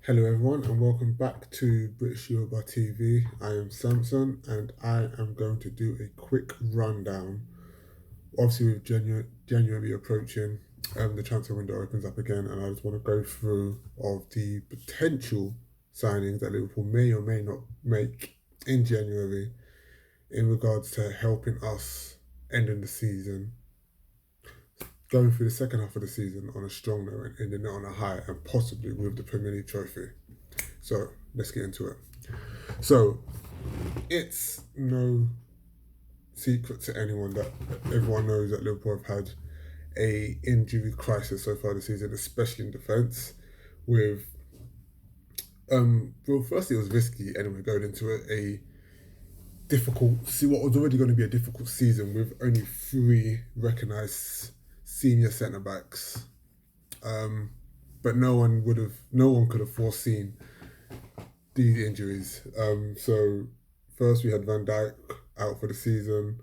Hello, everyone, and welcome back to British Yoruba TV. I am Samson, and I am going to do a quick rundown. Obviously, with January approaching, the transfer window opens up again, and I just want to go through of the potential signings that Liverpool may or may not make in January in regards to helping us ending the season, going through the second half of the season on a strong note and ending it on a high, and possibly with the Premier League trophy. So let's get into it. So it's no secret to anyone that everyone knows that Liverpool have had a injury crisis so far this season, especially in defence. With well, firstly it was risky anyway going into it, a difficult see what was already going to be a difficult season with only three recognised senior centre backs. But no one could have foreseen these injuries. So first we had Van Dijk out for the season.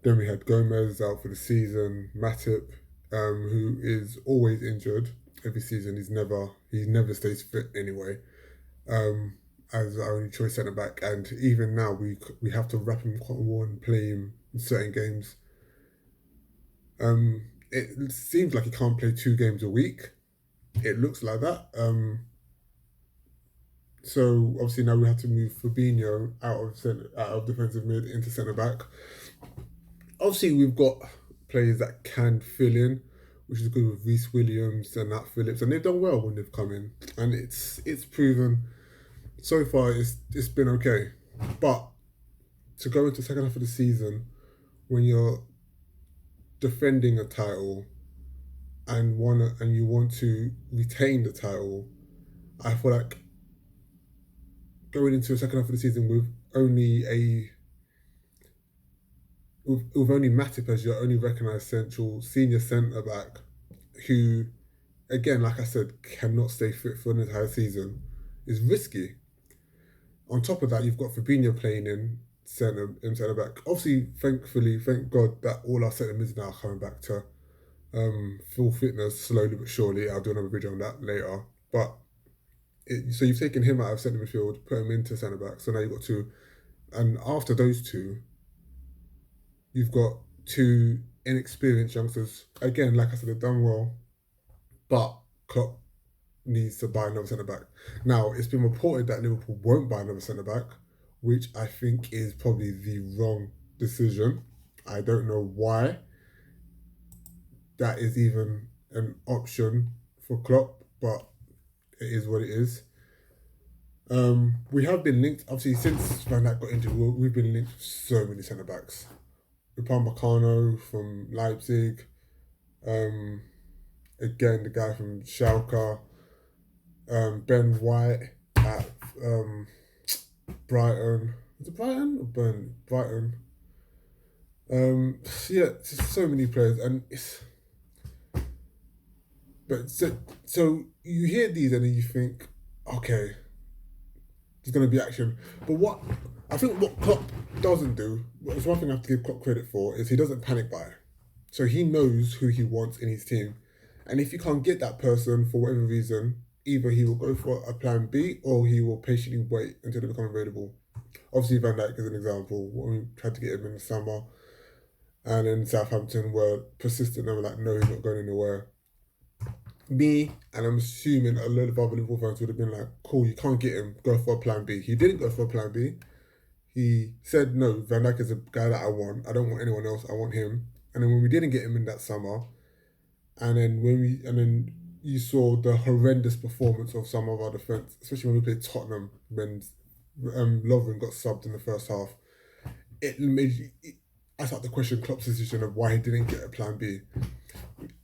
Then we had Gomez out for the season. Matip, who is always injured every season. He never stays fit anyway. Um, as our only choice centre back, and even now we have to wrap him quite well and play him in certain games. It seems like he can't play 2 games a week. It looks like that. So obviously now we have to move Fabinho out of defensive mid into centre back. Obviously we've got players that can fill in, which is good with Reece Williams and Nat Phillips, and they've done well when they've come in, and it's proven so far it's been okay. But to go into the second half of the season when you're defending a title and you want to retain the title, I feel like going into the second half of the season with only Matip as your only recognised central senior centre back, who, again, like I said, cannot stay fit for an entire season, is risky. On top of that, you've got Fabinho playing in centre back. Obviously, thankfully, thank God that all our centre mids now are coming back to full fitness slowly but surely. I'll do another video on that later. But so you've taken him out of centre midfield, put him into centre back. So now you've got two, and after those two, you've got two inexperienced youngsters. Again, like I said, they've done well, but Klopp needs to buy another centre back. Now, it's been reported that Liverpool won't buy another centre back, which I think is probably the wrong decision. I don't know why that is even an option for Klopp, but it is what it is. We have been linked, obviously, since Van Dijk got injured, we've been linked with so many centre backs. Upamecano from Leipzig, um, again, the guy from Schalke, Ben White at Brighton. Is it Brighton or Brighton? Yeah, so many players, and so you hear these and then you think, okay, there's going to be action. But what Klopp doesn't do, it's one thing I have to give Klopp credit for, is he doesn't panic buy. So he knows who he wants in his team. And if you can't get that person for whatever reason, either he will go for a plan B or he will patiently wait until they become available. Obviously, Van Dijk is an example. When we tried to get him in the summer, and then Southampton were persistent and were like, no, he's not going anywhere. And I'm assuming a lot of other Liverpool fans would have been like, cool, you can't get him, go for a plan B. He didn't go for a plan B. He said, no, Van Dijk is a guy that I want. I don't want anyone else. I want him. And then when we didn't get him in that summer, and then you saw the horrendous performance of some of our defence, especially when we played Tottenham when Lovren got subbed in the first half. I started to question Klopp's decision of why he didn't get a plan B.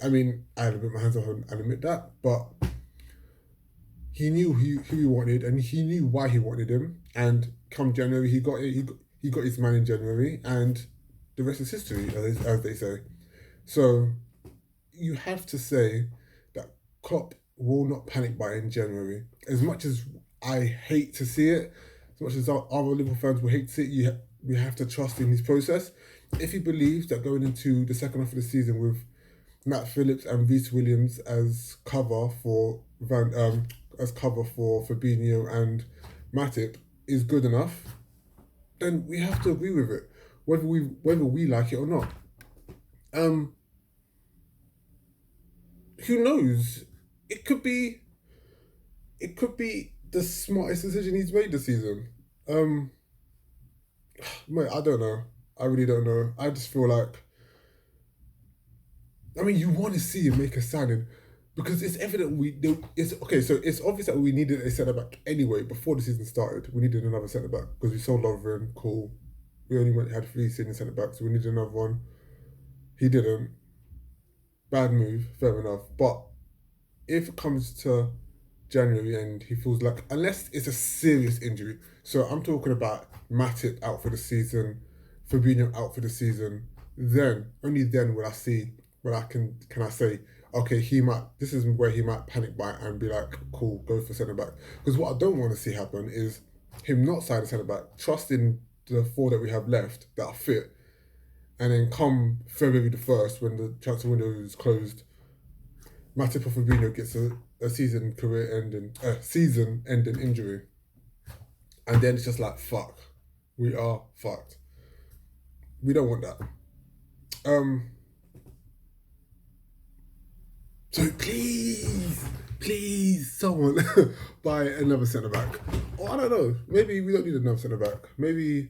I mean, I had to put my hands up and admit that, but he knew who he wanted and he knew why he wanted him. And come January, he got his man in January, and the rest is history, as they say. So you have to say that Klopp will not panic buy in January. As much as I hate to see it, as much as our other Liverpool fans will hate to see it, we have to trust in his process. If he believes that going into the second half of the season with Nat Phillips and Reece Williams as cover for as cover for Fabinho and Matip is good enough, then we have to agree with it, whether we like it or not. Um, who knows? It could be it could be the smartest decision he's made this season. Um, mate, I don't know. I really don't know. I just feel like, I mean, you want to see him make a signing because it's evident it's okay. So it's obvious that we needed a centre back anyway before the season started. We needed another centre back because we sold Lovren. Cool. We only had three senior centre backs, so we needed another one. He didn't. Bad move, fair enough. But if it comes to January and he feels like, unless it's a serious injury, so I'm talking about Matip out for the season, Fabinho out for the season, then only then will I see when can I say, okay, this is where he might panic buy and be like, cool, go for centre back. Because what I don't want to see happen is him not sign a centre back, trusting the four that we have left that are fit, and then come February the 1st when the transfer window is closed, Matip or Fabinho gets a season ending injury. And then it's just like, fuck. We are fucked. We don't want that. So please, someone buy another centre back. Or I don't know. Maybe we don't need another centre back. Maybe,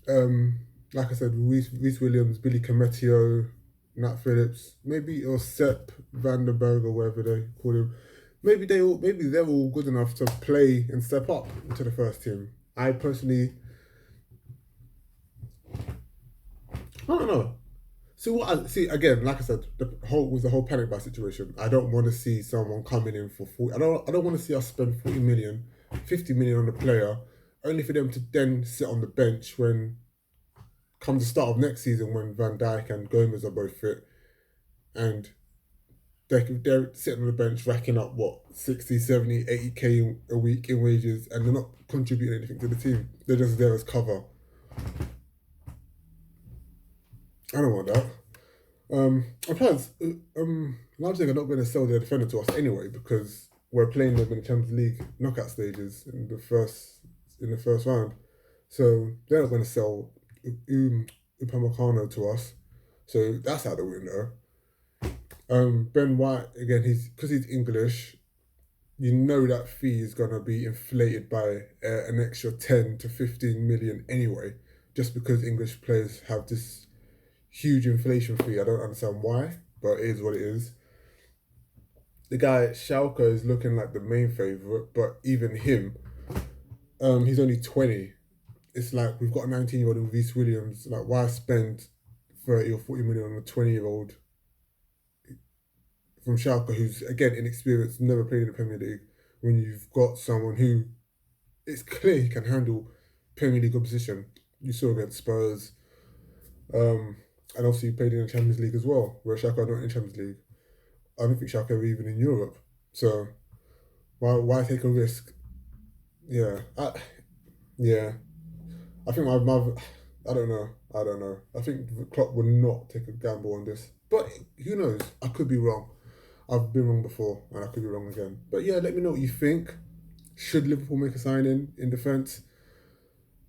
like I said, Reece Williams, Billy Cometio, Nat Phillips, maybe or Sepp Vandenberg or whatever they call him. Maybe they're all good enough to play and step up to the first team. I personally, I don't know. See again, like I said, the whole panic buy situation. I don't want to see someone coming in for 40. I don't want to see us spend 40 million, 50 million on a player, only for them to then sit on the bench when come the start of next season when Van Dijk and Gomez are both fit, and they're sitting on the bench racking up what 60, 70, 80k a week in wages, and they're not contributing anything to the team. They're just there as cover. I don't want that. And plus, Leipzig are not going to sell their defender to us anyway because we're playing them in the Champions League knockout stages in the first round. So they're not going to sell Upamecano to us. So that's out the window. Ben White again. Because he's English. You know that fee is gonna be inflated by an extra 10 to 15 million anyway, just because English players have this huge inflation fee. I don't understand why, but it is what it is. The guy at Schalke is looking like the main favourite, but even him, he's only 20. It's like we've got a 19-year-old in Reece Williams. Like, why spend 30 or 40 million on a 20-year-old from Schalke who's, again, inexperienced, never played in the Premier League, when you've got someone who it's clear he can handle Premier League opposition. You saw against Spurs. And also he played in the Champions League as well, where Schalke are not in the Champions League. I don't think Schalke are even in Europe. So why take a risk? Yeah. I think I don't know. I think Klopp would not take a gamble on this. But who knows? I could be wrong. I've been wrong before, and I could be wrong again. But yeah, let me know what you think. Should Liverpool make a signing in defence?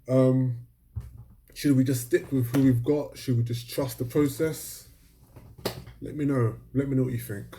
Should we just stick with who we've got? Should we just trust the process? Let me know. Let me know what you think.